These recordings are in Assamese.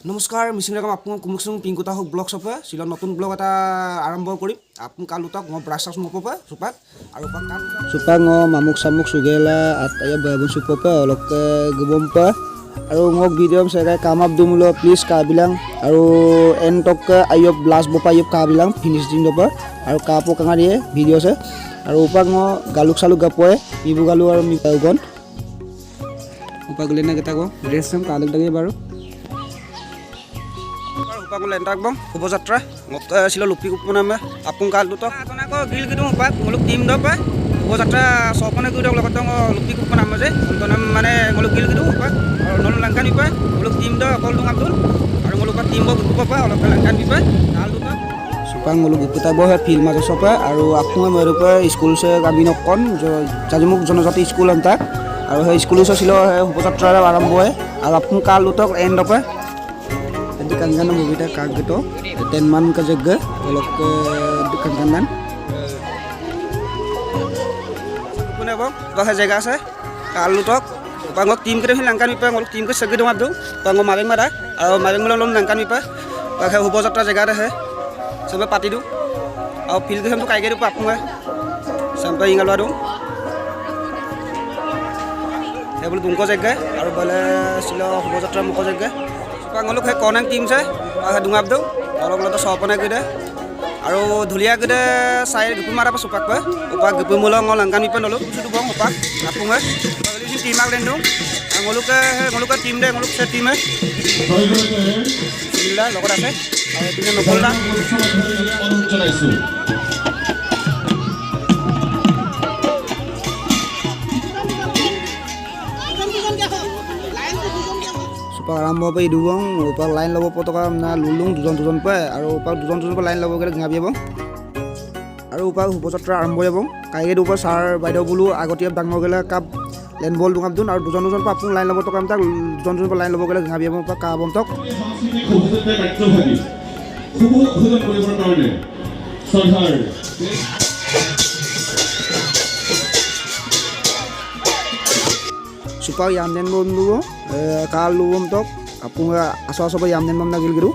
নমস্কাৰ মিচিং ৰকম আপোনাক কুমুকসুং পিংকুতা হক ব্লগ সপে ছিল নতুন ব্লগ এটা আৰম্ভ কৰিম আপোন কালুতক মই ব্ৰাছাছ মপপে সুপাক আৰু পাক সুপাক মামুক সামুক সুগেলা আতায়া বাবুন সুপপে অলকে গবমপা আৰু মোক ভিডিঅ' সেগাই কাম আপ দুমুলো প্লিজ কাবিলাং আৰু এনটক আয়ব লাষ্ট বপায়ব কাবিলাং ফিনিশ দিন দপা আৰু কাপো কাঙাৰিয়ে ভিডিঅ' আছে আৰু উপাক মই গালুক চালুক গাপয়ে ইবু গালু আৰু মিগন উপাক লেনা কেটা গো ড্ৰেছম কালুক দাগে বাৰু উপাক লেন্টাক বং শুভযাত্ৰা মোক ছিল লুপি কুপনামে আপোন কালুতক আতনাক গিল গিদু উপাক মুলুক টিম দপে শুভযাত্ৰা সপনে গিদক লগত লুপি কুপনামে যে অন্তনাম মানে মুলুক গিল গিদু উপাক আৰু নলু লংকান ইপাই মুলুক টিম দ অকল দুং আব্দুল আৰু মুলুক টিম ব গুপপা অলপ লংকান ইপাই কালুতক সুপাং মুলুক গুপুতা বহে ফিল্ড মাঝে সপে আৰু আপোন মৰুপে স্কুল সে গাবি নকন জাজিমুক জনজাতি স্কুল আনতা আৰু সেই স্কুল ছিল শুভযাত্ৰা আৰম্ভ হয় আৰু আপোন কালুতক and দপে kangan movie kag gitu 10 man ka jaga olok ke kangan কোনে বং বাহে জায়গা আছে কালুতক বাংক টিম করে লংকান মিপা অলক টিম কে সগি দম আদু বাংক মাবেং মারা আৰু মাবেং মল লম লংকান মিপা বাহে শুভযাত্ৰা জায়গা আছে সবে পাতি দু আৰু ফিল্ড গেম তো কাইগে দু আপুঙে সামপা ইঙালো আদু হেবল দুংক জায়গা আৰু বলে ছিল শুভযাত্ৰা মুখ জায়গা পাঙলুক হে কনেং টিম চাই দুঙাব দৌ অলপ অলপ সপনে গিদে আৰু ধুলিয়া গিদে চাই গুপি মাৰা পা সুপাক পা উপাক গুপি মুলং লংকান মিপা নলু ছুটু বং উপাক আপুঙে পাগলি টিম আগ লেন্দু ngoluke টিম দে ngoluk সে টিমে সিলা লগত আছে আৰু টিমে নকললা আৰম্ভ পাই দুবং ওপৰ লাইন ল'ব পতকা না লুলুং দুজন পায় আৰু ওপৰ দুজন পৰা লাইন ল'ব গ'লে গাবিয়াব আৰু ওপৰ শুভযাত্ৰা আৰম্ভ হ'ব কাইগে ওপৰ ছাৰ বাইদেউ বুলো আগতীয়া ডাঙৰ গ'লে কাপ লেন বল দুঙাব দুন আৰু দুজন পৰা আপোন লাইন ল'ব টকা তাক দুজন পৰা লাইন ল'ব গ'লে গাবিয়াব পৰা কা বন্তক supaya yamnen bondu kalau untuk apung aso-aso yamnen mam nagil giru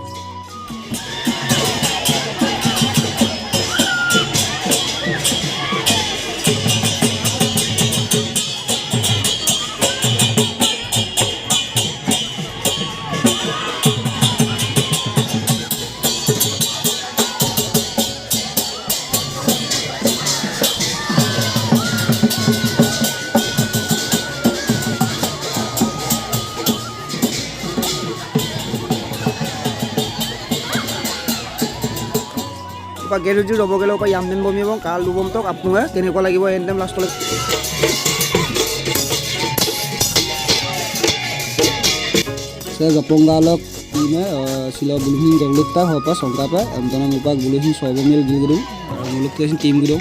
গেৰুজি ৰব গেলে পা ইয়ামদেন বমিব কাল দুবম তক আপোনাক কেনেকুৱা লাগিব এন্ডেম লাষ্টলৈ সে গপংগালক টিমে ছিল বুলহিন গলুকটা হপা সংকাপা আমতনা মুপা বুলহিন সবমিল গিলগিৰু মুলুক কেসিন টিম গিৰু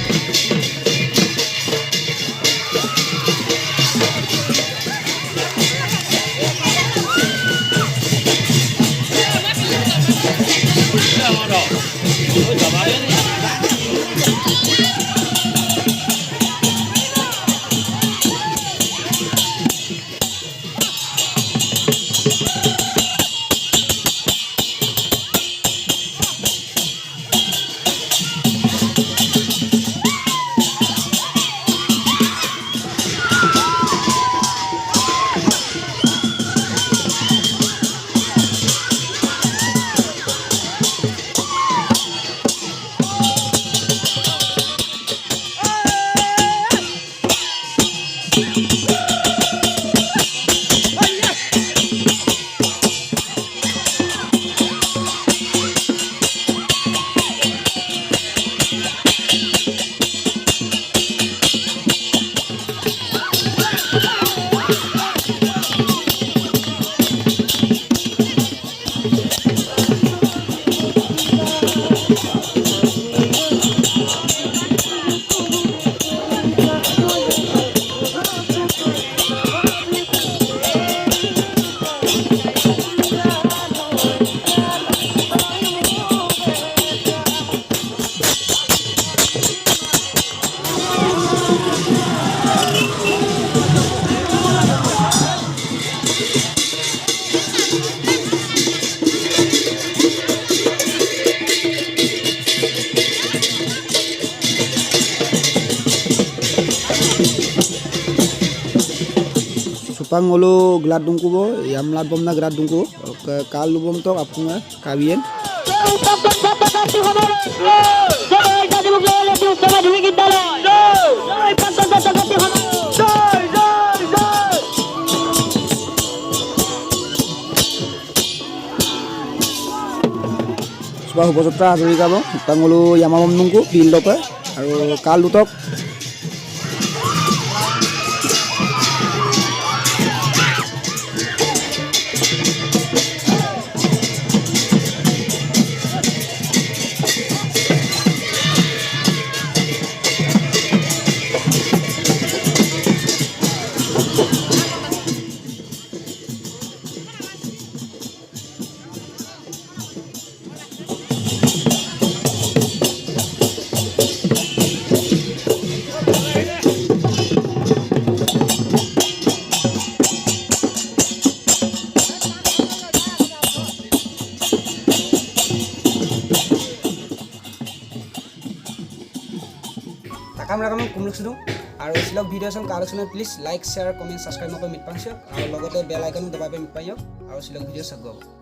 Sepang ngolo gelat dungku bo yam lat bom na gelat dungku ke kalu bom tok apunga kabien Sebab Hubosatra Hazarika bo Sepang ngolo yamamam dungku field ope aru kalu tok Takam kumluk sudu আৰু ইছলক ভিডিঅ' চাম কালেকশ্যনত please like share comment subscribe নকৰি মিট পাইছক আৰু লগতে বেল আইকনো দবাই মিট পাইয়ক আৰু ইছলক ভিডিঅ' চাওক